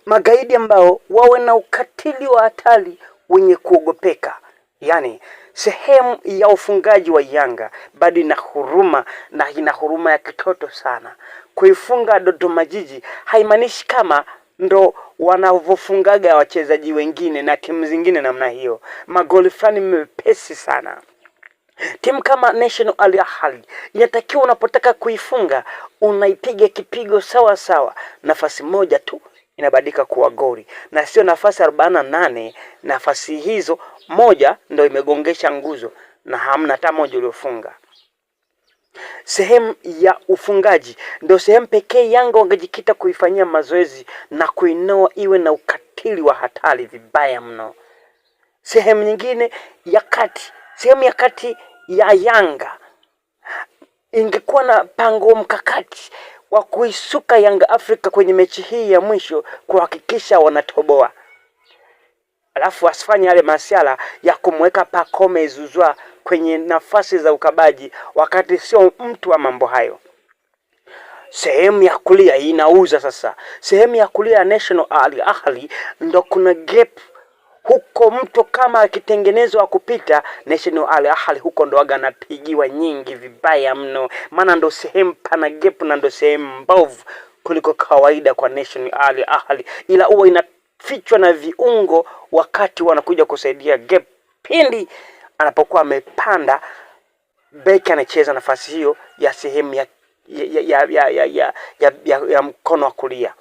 magaidi ambao wawe na ukatili wa hatari wenye kuogopeka. Yani sehemu ya ufungaji wa Yanga bado ina huruma, na ina huruma ya kitoto sana. Kuifunga Dodoma Jiji haimaanishi kama ndo wanavyofungaga wachezaji wengine na timu zingine namna hiyo. Magoli fulani mepesi sana. Timu kama National Al Ahly inatakiwa unapotaka kuifunga unaipiga kipigo sawa sawa, nafasi moja tu inabadilika kuwa goli, na sio nafasi 48. Nafasi hizo moja ndio imegongesha nguzo na hamna hata moja uliofunga. Sehemu ya ufungaji ndio sehemu pekee Yanga wangejikita kuifanyia mazoezi na kuinoa iwe na ukatili wa hatari vibaya mno. Sehemu nyingine ya kati, sehemu ya kati ya Yanga ingekuwa na pango mkakati wa kuisuka Yanga Afrika kwenye mechi hii ya mwisho kuhakikisha wanatoboa. Alafu asifanye yale masiala ya kumweka Pacome Zouzoua kwenye nafasi za ukabaji wakati sio mtu wa mambo hayo. Sehemu ya kulia inauza sasa. Sehemu ya kulia ya National Al Ahly ndo kuna gap huko, mtu kama akitengenezwa kupita National Al Ahly huko ndo waga napigiwa nyingi vibaya mno, maana ndo sehemu pana gap na ndo sehemu mbovu kuliko kawaida kwa National Al Ahly, ila huwa inafichwa na viungo wakati wanakuja kusaidia gap. Pindi anapokuwa amepanda, beki anacheza nafasi hiyo ya sehemu ya mkono wa kulia.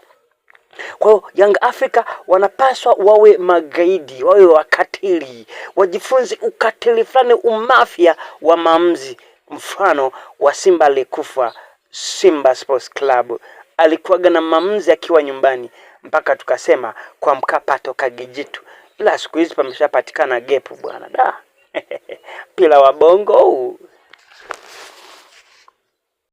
Kwa hiyo Young Africa wanapaswa wawe magaidi, wawe wakatili, wajifunze ukatili fulani, umafia wa maamuzi. Mfano wa Simba alikufa, Simba Sports Club alikuwaga na maamuzi akiwa nyumbani, mpaka tukasema kwa Mkapa toka Gijitu, ila siku hizi pameshapatikana gap bwana da. Pila wa bongo.